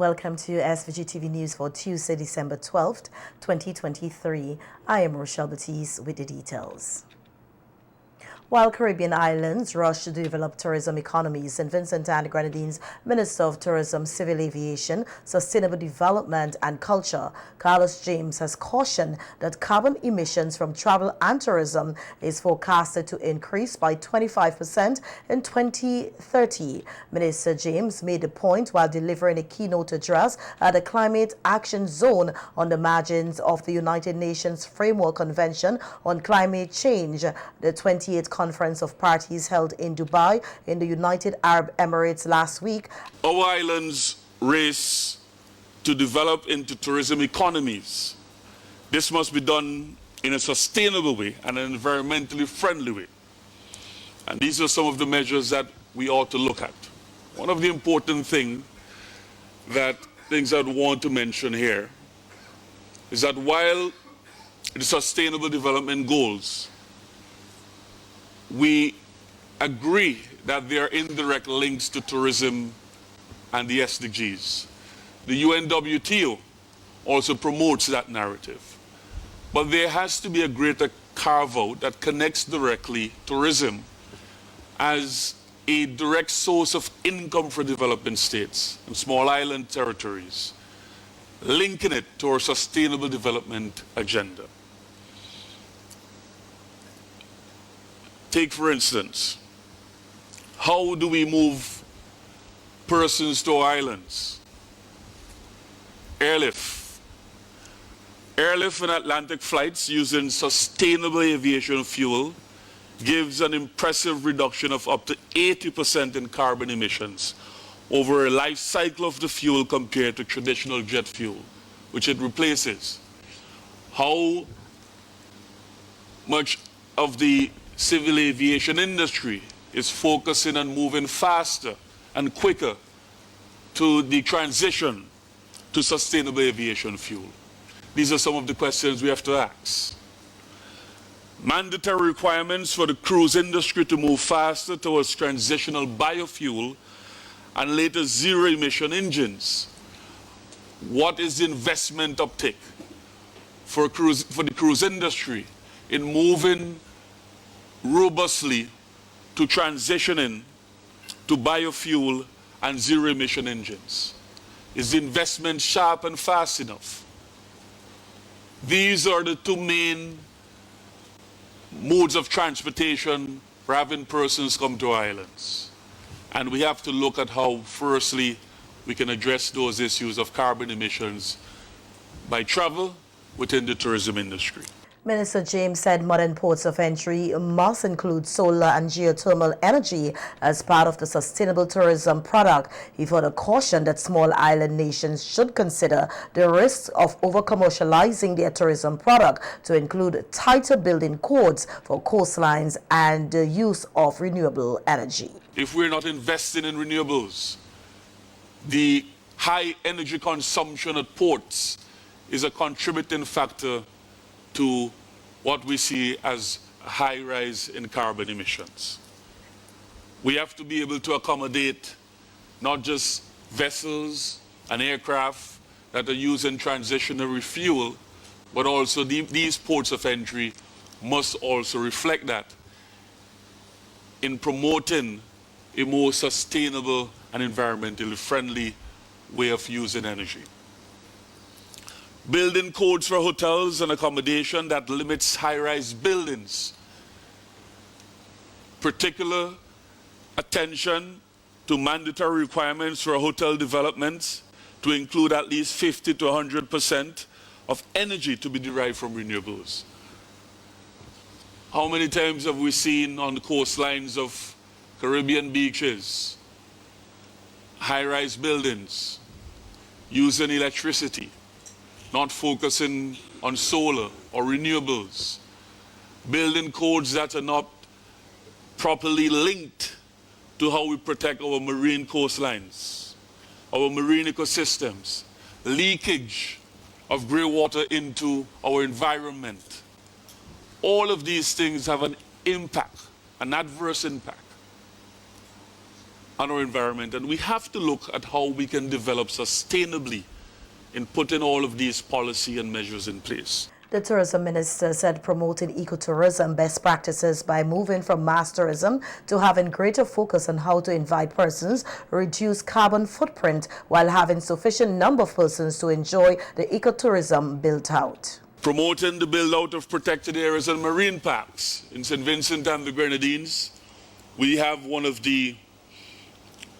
Welcome to SVG-TV News for Tuesday, December 12th, 2023. I am Rochelle Batiste with the details. While Caribbean islands rush to develop tourism economies, St. Vincent and Grenadines Minister of Tourism, Civil Aviation, Sustainable Development and Culture, Carlos James, has cautioned that carbon emissions from travel and tourism is forecasted to increase by 25% in 2030. Minister James made the point while delivering a keynote address at the Climate Action Zone on the margins of the United Nations Framework Convention on Climate Change, the 28th Conference of Parties held in Dubai in the United Arab Emirates last week. Our islands race to develop into tourism economies. This must be done in a sustainable way and an environmentally friendly way. And these are some of the measures that we ought to look at. One of the important things I want to mention here is that while the Sustainable Development Goals, we agree that there are indirect links to tourism and the SDGs. The UNWTO also promotes that narrative. But there has to be a greater carve-out that connects directly tourism as a direct source of income for developing states and small island territories, linking it to our sustainable development agenda. Take, for instance, how do we move persons to islands? Airlift. Airlift and Atlantic flights using sustainable aviation fuel gives an impressive reduction of up to 80% in carbon emissions over a life cycle of the fuel compared to traditional jet fuel, which it replaces. How much of the civil aviation industry is focusing on moving faster and quicker to the transition to sustainable aviation fuel? These are some of the questions we have to ask. Mandatory requirements for the cruise industry to move faster towards transitional biofuel and later zero-emission engines. What is the investment uptake for the cruise industry in moving robustly to transitioning to biofuel and zero-emission engines? Is the investment sharp and fast enough? These are the two main modes of transportation for having persons come to islands. And we have to look at how, firstly, we can address those issues of carbon emissions by travel within the tourism industry. Minister James said modern ports of entry must include solar and geothermal energy as part of the sustainable tourism product. He further cautioned that small island nations should consider the risks of over-commercializing their tourism product to include tighter building codes for coastlines and the use of renewable energy. If we're not investing in renewables, the high energy consumption at ports is a contributing factor to what we see as a high rise in carbon emissions. We have to be able to accommodate not just vessels and aircraft that are using transitionary fuel, but also these ports of entry must also reflect that in promoting a more sustainable and environmentally friendly way of using energy. Building codes for hotels and accommodation that limits high-rise buildings. Particular attention to mandatory requirements for hotel developments to include at least 50 to 100% of energy to be derived from renewables. How many times have we seen on the coastlines of Caribbean beaches, high-rise buildings using electricity, not focusing on solar or renewables, building codes that are not properly linked to how we protect our marine coastlines, our marine ecosystems, leakage of grey water into our environment. All of these things have an impact, an adverse impact on our environment, and we have to look at how we can develop sustainably in putting all of these policy and measures in place. The tourism minister said promoting ecotourism best practices by moving from mass tourism to having greater focus on how to invite persons, reduce carbon footprint while having sufficient number of persons to enjoy the ecotourism built out. Promoting the build out of protected areas and marine parks. In St. Vincent and the Grenadines, we have one of the,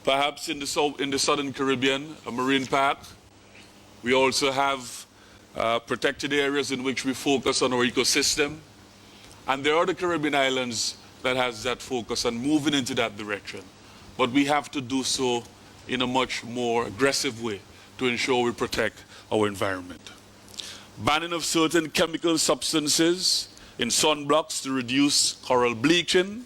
perhaps in the Southern Caribbean, a marine park. We also have protected areas in which we focus on our ecosystem. And there are the Caribbean islands that has that focus and moving into that direction. But we have to do so in a much more aggressive way to ensure we protect our environment. Banning of certain chemical substances in sunblocks to reduce coral bleaching.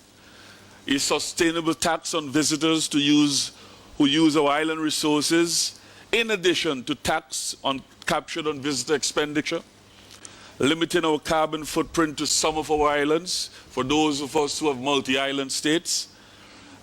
A sustainable tax on visitors who use our island resources, in addition to tax captured on visitor expenditure. Limiting our carbon footprint to some of our islands, for those of us who have multi-island states.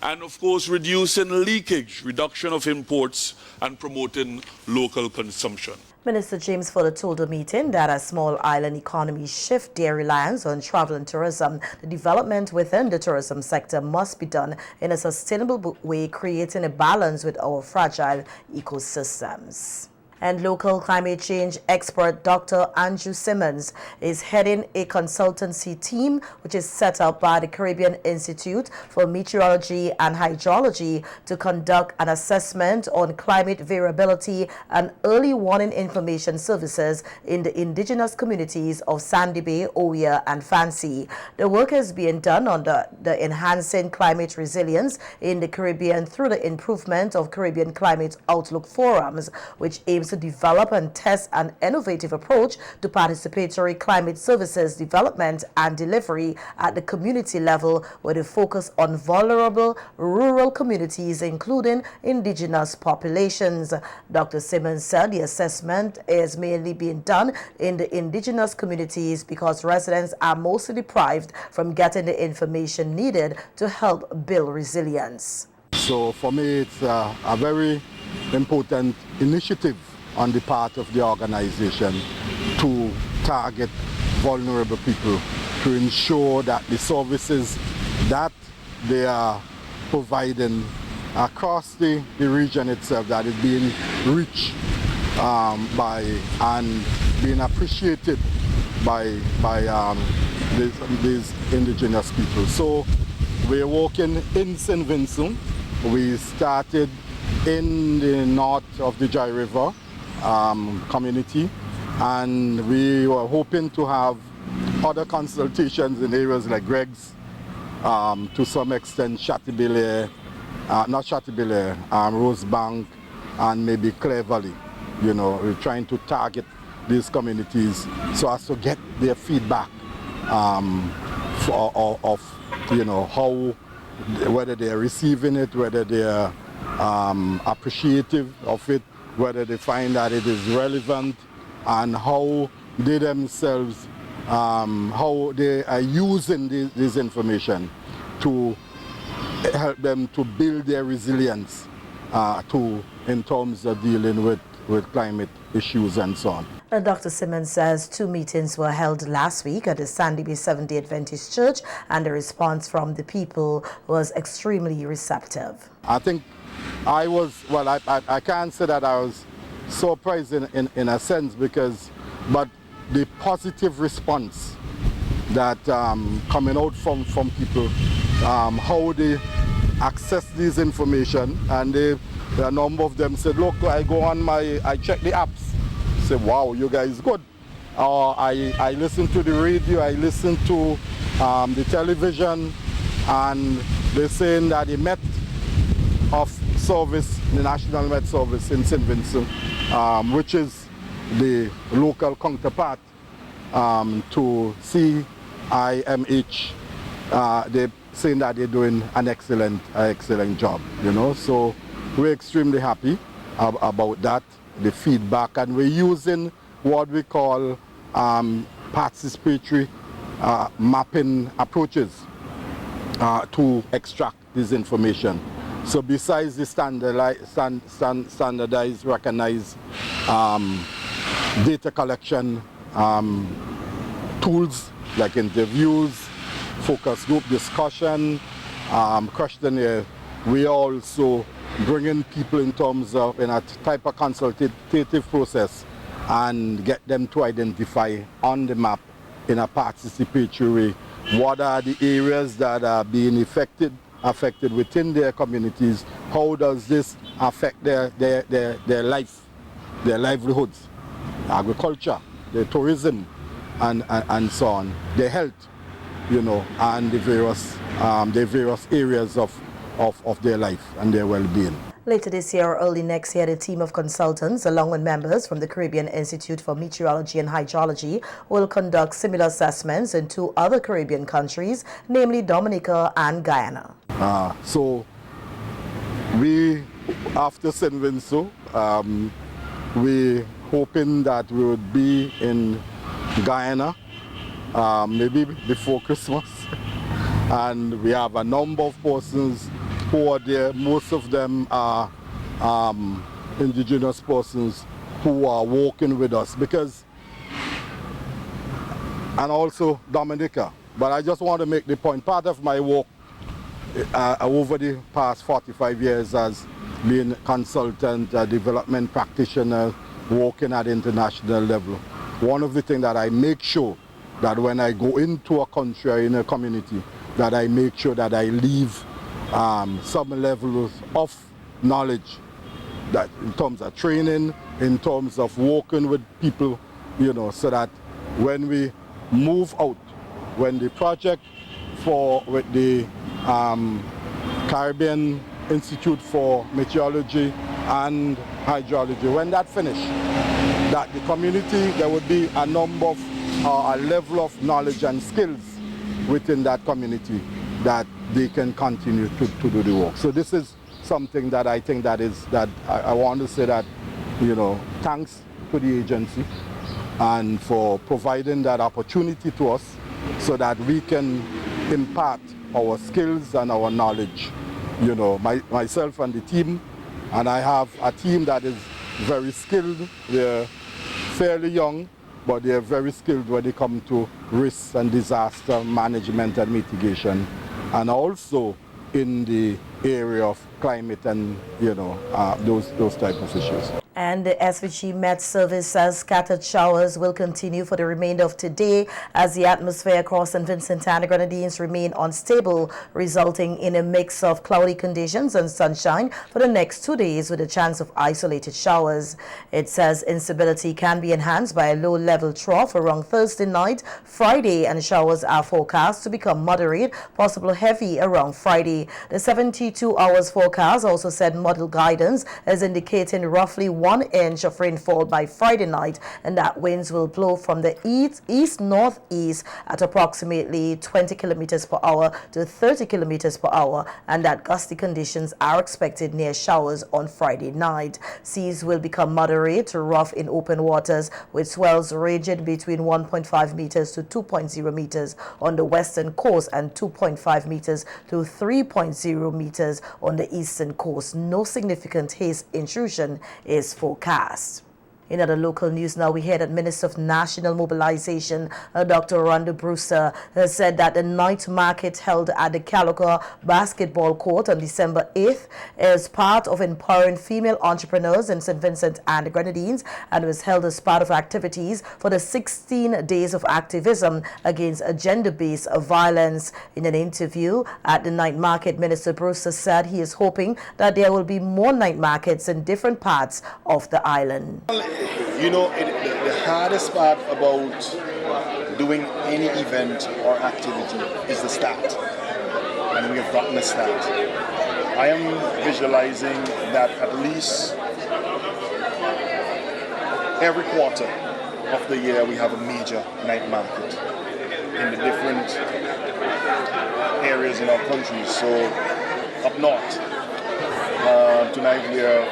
And of course, reducing leakage, reduction of imports, and promoting local consumption. Minister James Fuller told the meeting that as small island economies shift their reliance on travel and tourism, the development within the tourism sector must be done in a sustainable way, creating a balance with our fragile ecosystems. And local climate change expert Dr. Andrew Simmons is heading a consultancy team which is set up by the Caribbean Institute for Meteorology and Hydrology to conduct an assessment on climate variability and early warning information services in the indigenous communities of Sandy Bay, Oya, and Fancy. The work is being done under the Enhancing Climate Resilience in the Caribbean through the improvement of Caribbean Climate Outlook Forums, which aims to develop and test an innovative approach to participatory climate services development and delivery at the community level, with a focus on vulnerable rural communities, including indigenous populations. Dr. Simmons said the assessment is mainly being done in the indigenous communities because residents are mostly deprived from getting the information needed to help build resilience. So for me, it's a very important initiative on the part of the organization to target vulnerable people, to ensure that the services that they are providing across the region itself, that is being reached by and being appreciated by these indigenous people. So we're working in St. Vincent. We started in the north of the Jai River community, and we were hoping to have other consultations in areas like Greg's, to some extent Rosebank, and maybe Clare Valley. You know, we're trying to target these communities so as to get their feedback of you know, how, whether they're receiving it, whether they're appreciative of it, whether they find that it is relevant, and how they themselves, how they are using this information to help them to build their resilience in terms of dealing with climate issues and so on. Dr. Simmons says 2 meetings were held last week at the Sandy Bay Seventh-day Adventist Church, and the response from the people was extremely receptive. I think I was, well, I can't say that I was surprised in a sense, but the positive response that coming out from people, how they access this information, and a number of them said, look, I go on I check the apps, say, wow, you guys good. Or I listen to the radio, I listen to the television, and they're saying that the Met of Service, the National Met Service in St. Vincent, which is the local counterpart to CIMH, they're saying that they're doing an excellent job, you know. So we're extremely happy about that, the feedback, and we're using what we call participatory mapping approaches to extract this information. So besides the standardized, recognized data collection tools like interviews, focus group discussion, questionnaire, we also bring in people in terms of in a type of consultative process and get them to identify on the map in a participatory way what are the areas that are being affected within their communities, how does this affect their life, their livelihoods, agriculture, their tourism, and so on, their health, and the various areas of their life and their well-being. Later this year or early next year, the team of consultants, along with members from the Caribbean Institute for Meteorology and Hydrology, will conduct similar assessments in 2 other Caribbean countries, namely Dominica and Guyana. So we, after St. Vincent, we're hoping that we would be in Guyana maybe before Christmas. And we have a number of persons who are there. Most of them are indigenous persons who are working with us and also Dominica. But I just want to make the point, part of my work over the past 45 years as being a consultant, a development practitioner, working at international level. One of the things that I make sure that when I go into a country or in a community, that I make sure that I leave some level of knowledge, that in terms of training, in terms of working with people, so that when we move out, when the project with the Caribbean Institute for Meteorology and Hydrology, when that finished, that the community, there would be a number of, a level of knowledge and skills within that community that they can continue to do the work. So this is something that I think that I want to say that, thanks to the agency and for providing that opportunity to us so that we can impart our skills and our knowledge. Myself and the team, and I have a team that is very skilled. They're fairly young, but they're very skilled when they come to risks and disaster management and mitigation, and also in the area of climate and those type of issues. And the SVG Met Service says scattered showers will continue for the remainder of today as the atmosphere across St. Vincent and the Grenadines remain unstable, resulting in a mix of cloudy conditions and sunshine for the next 2 days with a chance of isolated showers. It says instability can be enhanced by a low-level trough around Thursday night, Friday, and showers are forecast to become moderate, possible heavy around Friday. The 72 hours forecast also said model guidance is indicating roughly 1 inch of rainfall by Friday night, and that winds will blow from the east-northeast at approximately 20 kilometers per hour to 30 kilometers per hour, and that gusty conditions are expected near showers on Friday night. Seas will become moderate to rough in open waters, with swells ranging between 1.5 meters to 2.0 meters on the western coast and 2.5 meters to 3.0 meters on the eastern coast. No significant haze intrusion is forecast. In other local news now, we hear that Minister of National Mobilization, Dr. Rhonda Brewster, has said that the night market held at the Calico basketball court on December 8th is part of empowering female entrepreneurs in St. Vincent and the Grenadines, and was held as part of activities for the 16 days of activism against gender-based violence. In an interview at the night market, Minister Brewster said he is hoping that there will be more night markets in different parts of the island. The hardest part about doing any event or activity is the start, and we have gotten a start. I am visualizing that at least every quarter of the year we have a major night market in the different areas in our country. So up north, tonight we are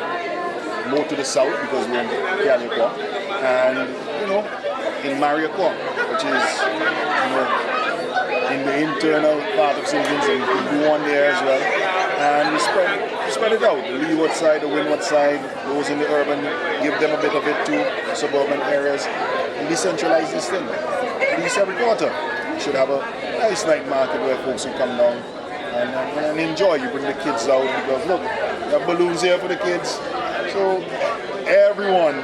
more to the south because we're in Calico, and in Mariaco, which is in the internal part of St. Vincent. We can do one there as well, and we spread spread it out. The leeward side, the windward side, those in the urban, give them a bit of it to suburban areas, and decentralize this thing. At least every quarter, you should have a nice night market where folks can come down and enjoy. You bring the kids out because look, you have balloons here for the kids. So everyone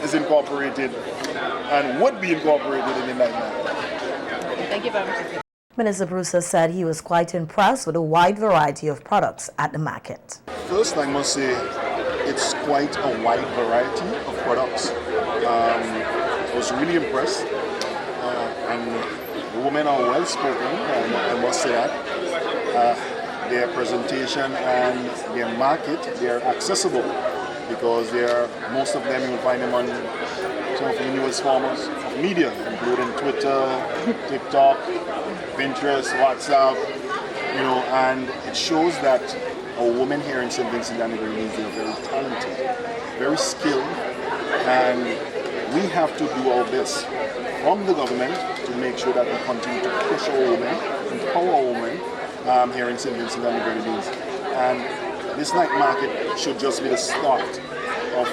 is incorporated and would be incorporated in the night market. Thank you very much. Minister Brewster said he was quite impressed with a wide variety of products at the market. First, I must say it's quite a wide variety of products. I was really impressed, and the women are well spoken, I must say that. Their presentation and their market, they are accessible because most of them you will find them on some of the newest forms of media, including Twitter, TikTok, Pinterest, WhatsApp, and it shows that our women here in St. Vincent and the Grenadines are very talented, very skilled, and we have to do our best from the government to make sure that we continue to push our women, empower our women here in St. Vincent and the Grenadines. And this night market should just be the start of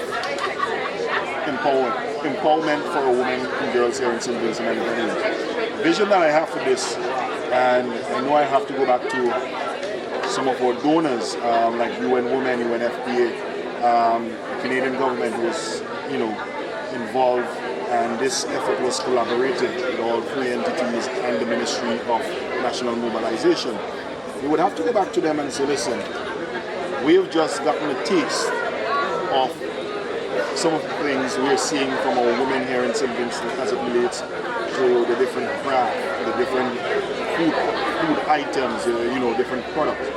empowerment for our women and girls here in St. Vincent and the Grenadines. The vision that I have for this, and I know I have to go back to some of our donors like UN Women, UNFPA, the Canadian government was involved, and this effort was collaborated with all three entities and the Ministry of National Mobilization. We would have to go back to them and say, listen, we've just gotten a taste of some of the things we're seeing from our women here in St. Vincent as it relates to the different craft, the different food items, different products.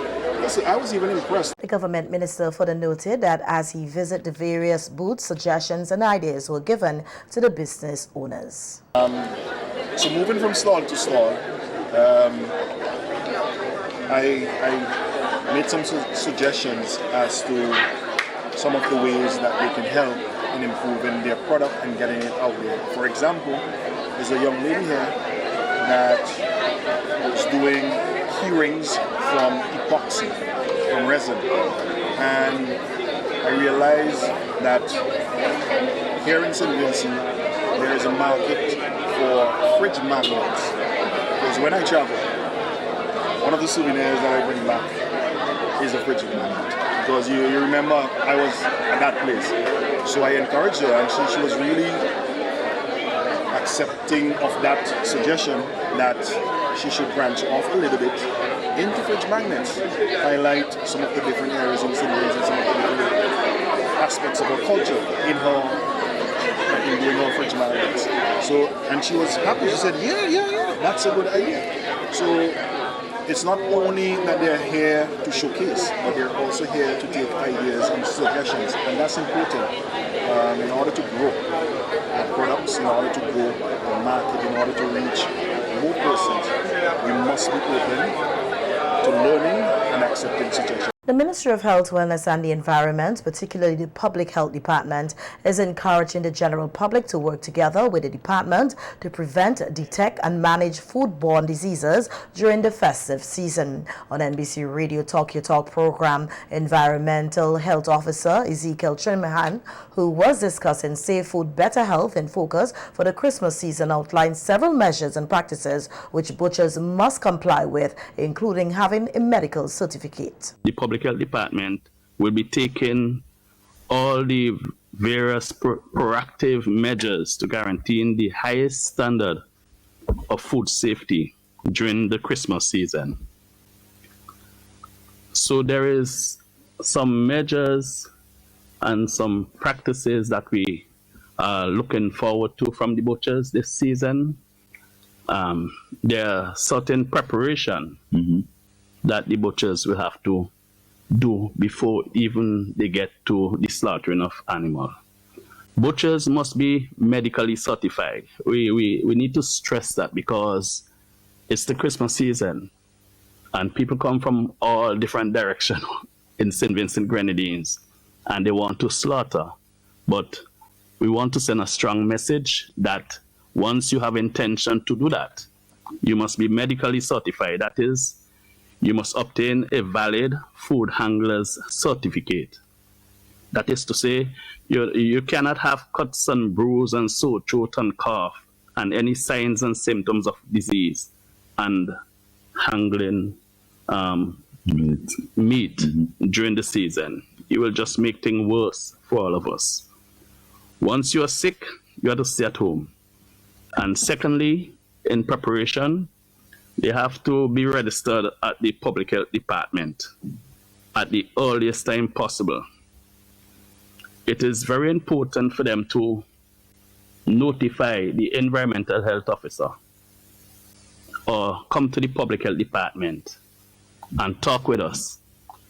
I was even impressed. The government minister further noted that as he visited the various booths, suggestions and ideas were given to the business owners. So moving from stall to stall, I made some suggestions as to some of the ways that they can help in improving their product and getting it out there. For example, there's a young lady here that was doing key rings from epoxy, from resin. And I realized that here in St. Vincent, there is a market for fridge magnets. Because when I travel, one of the souvenirs that I bring back is a fridge magnet. Because you remember I was at that place. So I encouraged her, and she was really accepting of that suggestion that she should branch off a little bit into fridge magnets, highlight some of the different areas in St. Vincent, some of the different aspects of her culture in doing her fridge magnets. So, and she was happy. She said, yeah, that's a good idea. So it's not only that they're here to showcase, but they're also here to take ideas and suggestions, and that's important in order to grow our products, in order to grow our market, in order to reach more persons. We must be open to learning and accepting suggestions. The Ministry of Health, Wellness and the Environment, particularly the Public Health Department, is encouraging the general public to work together with the department to prevent, detect and manage foodborne diseases during the festive season. On NBC Radio Talk Your Talk program, Environmental Health Officer Ezekiel Trinmahan, who was discussing Safe Food, Better Health in Focus for the Christmas season, outlined several measures and practices which butchers must comply with, including having a medical certificate. The Public Health Department will be taking all the various proactive measures to guarantee the highest standard of food safety during the Christmas season. So there is some measures and some practices that we are looking forward to from the butchers this season. There are certain preparation that the butchers will have to do before even they get to the slaughtering of animal. Butchers must be medically certified. We need to stress that because it's the Christmas season and people come from all different directions in St. Vincent Grenadines and they want to slaughter. But we want to send a strong message that once you have intention to do that, you must be medically certified. That is, you must obtain a valid food handler's certificate. That is to say, you cannot have cuts and bruise and sore throat and cough and any signs and symptoms of disease and handling meat during the season. It will just make things worse for all of us. Once you are sick, you have to stay at home. And secondly, in preparation, they have to be registered at the public health department at the earliest time possible. It is very important for them to notify the environmental health officer or come to the public health department and talk with us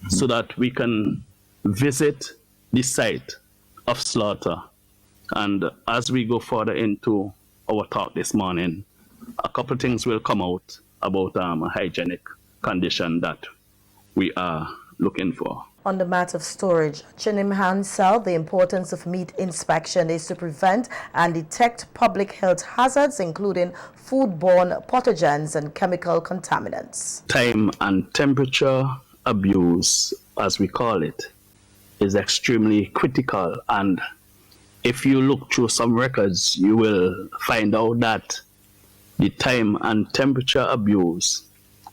so that we can visit the site of slaughter. And as we go further into our talk this morning, a couple of things will come out about a hygienic condition that we are looking for. On the matter of storage, Chinim Hansel, the importance of meat inspection is to prevent and detect public health hazards, including foodborne pathogens and chemical contaminants. Time and temperature abuse, as we call it, is extremely critical. And if you look through some records, you will find out that the time and temperature abuse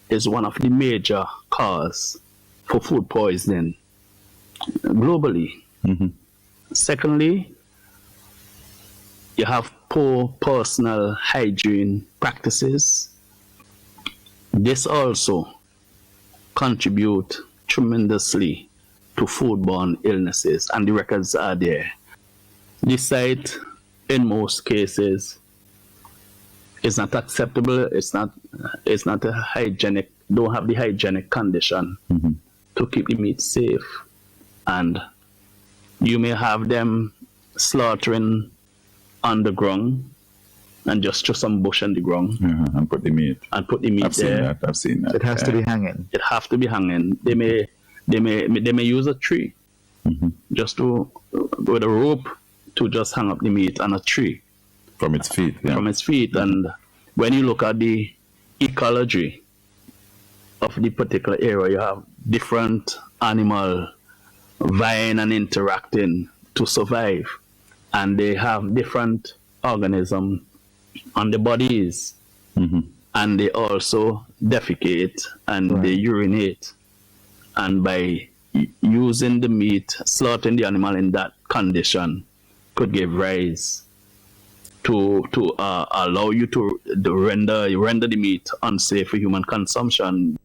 is one of the major causes for food poisoning globally. Secondly, you have poor personal hygiene practices. This also contributes tremendously to foodborne illnesses, and the records are there. The site, in most cases, is not acceptable. It's not a hygienic, don't have the hygienic condition to keep the meat safe. And you may have them slaughtering on the ground and just throw some bush on the ground and put the meat. I've seen that. It has to be hanging. It has to be hanging. They may use a tree just to with a rope to just hang up the meat on a tree from its feet. From its feet. And when you look at the ecology of the particular area, you have different animal vying and interacting to survive, and they have different organisms on the bodies, and they also defecate and they urinate, and by using the meat, slaughtering the animal in that condition could give rise to allow you to render the meat unsafe for human consumption.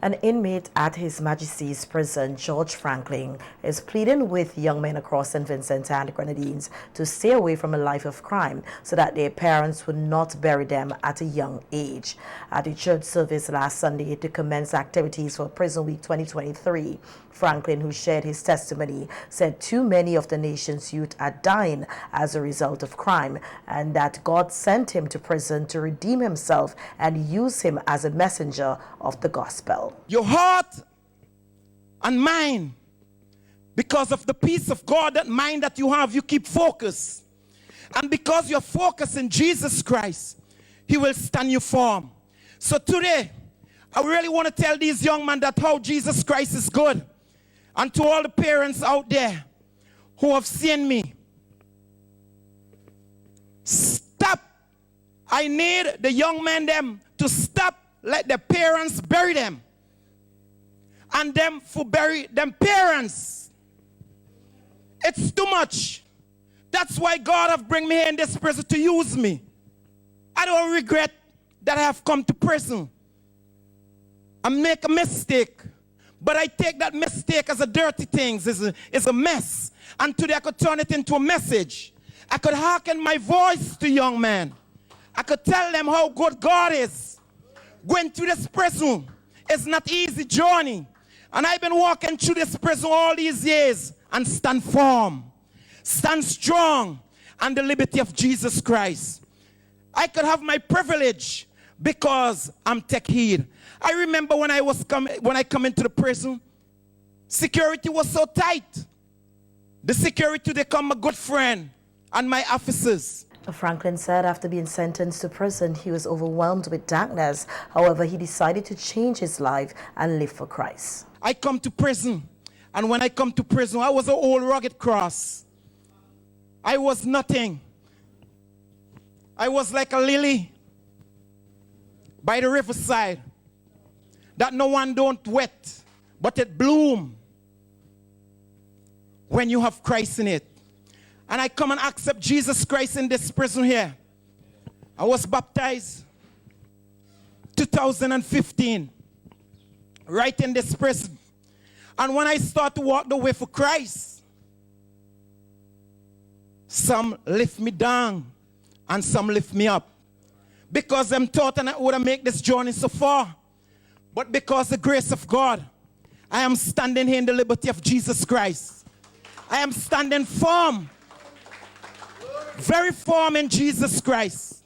An inmate at His Majesty's prison, George Franklin, is pleading with young men across St. Vincent and the Grenadines to stay away from a life of crime so that their parents would not bury them at a young age. At the church service last Sunday to commence activities for Prison Week 2023, Franklin, who shared his testimony, said too many of the nation's youth are dying as a result of crime, and that God sent him to prison to redeem himself and use him as a messenger of the gospel. Your heart and mind, because of the peace of God, that mind that you have, you keep focus. And because you're focused in Jesus Christ, He will stand you firm. So today, I really want to tell these young men that how Jesus Christ is good. And to all the parents out there who have seen me, stop. I need the young men them to stop, let the parents bury them. And them for bury them parents. It's too much. That's why God have bring me here in this prison to use me. I don't regret that I have come to prison. I make a mistake. But I take that mistake as a dirty thing, it's a mess. And today I could turn it into a message. I could hearken my voice to young men. I could tell them how good God is. Going through this prison is not easy journey. And I've been walking through this prison all these years and stand firm, stand strong on the liberty of Jesus Christ. I could have my privilege because I'm take heed. I remember when I come into the prison, security was so tight. The security, they come my good friend and my officers. Franklin said after being sentenced to prison, he was overwhelmed with darkness. However, he decided to change his life and live for Christ. I come to prison, and when I come to prison, I was an old rugged cross. I was nothing. I was like a lily by the riverside that no one don't wet, but it bloom when you have Christ in it. And I come and accept Jesus Christ in this prison here. I was baptized 2015, right in this prison. And when I start to walk the way for Christ, some lift me down and some lift me up. Because I'm thought and I would make this journey so far. But because the grace of God, I am standing here in the liberty of Jesus Christ. I am standing firm. Very firm in Jesus Christ,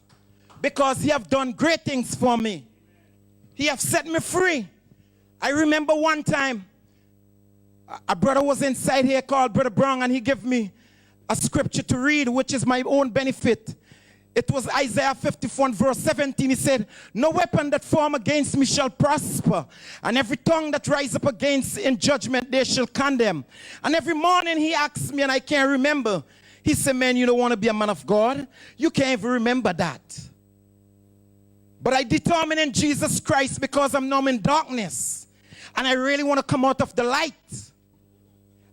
because he have done great things for me. He have set me free. I remember one time a brother was inside here called Brother Brown, and he gave me a scripture to read, which is my own benefit. It was Isaiah 54 verse 17. He said, "No weapon that form against me shall prosper, and every tongue that rise up against in judgment they shall condemn." And every morning he asks me, and I can't remember. He said, "Man, you don't want to be a man of God? You can't even remember that." But I determined in Jesus Christ, because I'm now in darkness, and I really want to come out of the light.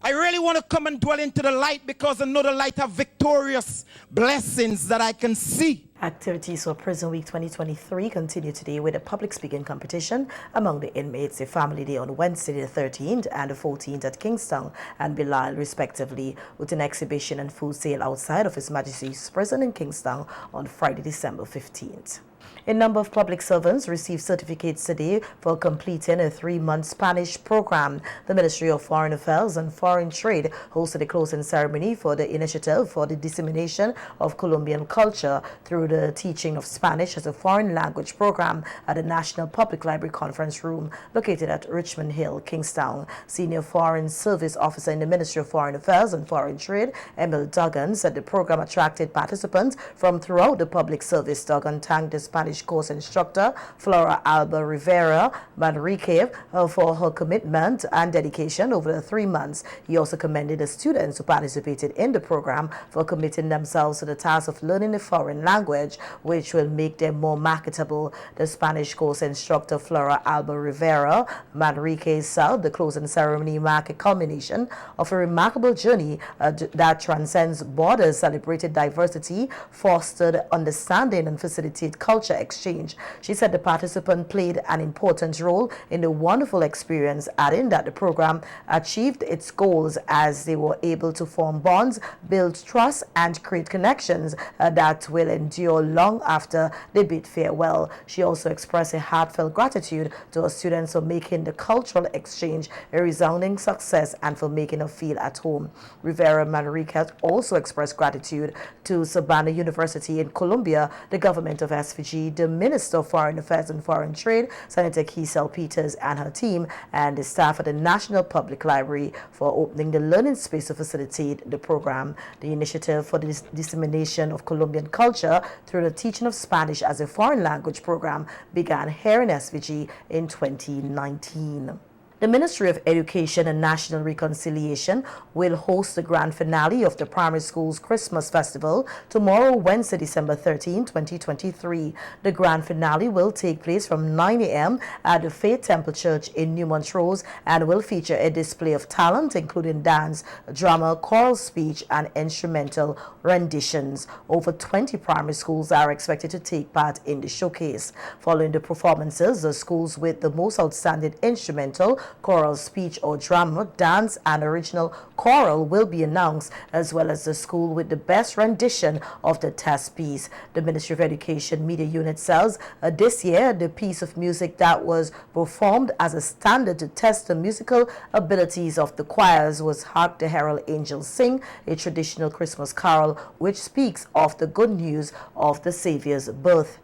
I really want to come and dwell into the light, because I know the light have victorious blessings that I can see. Activities for Prison Week 2023 continue today with a public speaking competition among the inmates, a family day on Wednesday the 13th and the 14th at Kingstown and Bilal respectively, with an exhibition and food sale outside of His Majesty's Prison in Kingstown on Friday, December 15th. A number of public servants received certificates today for completing a 3-month Spanish program. The Ministry of Foreign Affairs and Foreign Trade hosted a closing ceremony for the initiative for the dissemination of Colombian culture through the teaching of Spanish as a foreign language program at the National Public Library Conference Room located at Richmond Hill, Kingstown. Senior Foreign Service Officer in the Ministry of Foreign Affairs and Foreign Trade, Emil Duggan, said the program attracted participants from throughout the public service. Duggan thanked the Spanish course instructor Flora Alba Rivera Manrique for her commitment and dedication over the 3 months. He also commended the students who participated in the program for committing themselves to the task of learning a foreign language, which will make them more marketable. The Spanish course instructor Flora Alba Rivera Manrique said the closing ceremony marked a culmination of a remarkable journey that transcends borders, celebrated diversity, fostered understanding, and facilitated culture exchange. She said the participant played an important role in the wonderful experience, adding that the program achieved its goals as they were able to form bonds, build trust, and create connections that will endure long after they bid farewell. She also expressed a heartfelt gratitude to her students for making the cultural exchange a resounding success and for making her feel at home. Rivera Manrique also expressed gratitude to Sabana University in Colombia, the government of SVG, the Minister of Foreign Affairs and Foreign Trade, Senator Kiesel Peters, and her team, and the staff at the National Public Library for opening the learning space to facilitate the program. The initiative for the dissemination of Colombian culture through the teaching of Spanish as a foreign language program began here in SVG in 2019. The Ministry of Education and National Reconciliation will host the grand finale of the Primary Schools Christmas Festival tomorrow, Wednesday, December 13, 2023. The grand finale will take place from 9 a.m. at the Faith Temple Church in New Montrose and will feature a display of talent, including dance, drama, choral speech, and instrumental renditions. Over 20 primary schools are expected to take part in the showcase. Following the performances, the schools with the most outstanding instrumental, choral, speech, or drama, dance, and original choral will be announced, as well as the school with the best rendition of the test piece. The Ministry of Education Media Unit says this year the piece of music that was performed as a standard to test the musical abilities of the choirs was Hark the Herald Angels Sing, a traditional Christmas carol which speaks of the good news of the Savior's birth.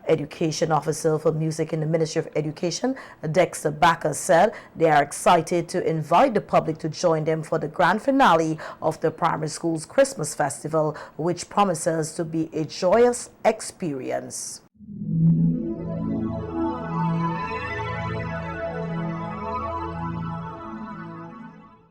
Education Officer for Music in the Ministry of Education, Dexter Backer, said they are excited to invite the public to join them for the grand finale of the primary school's Christmas festival, which promises to be a joyous experience.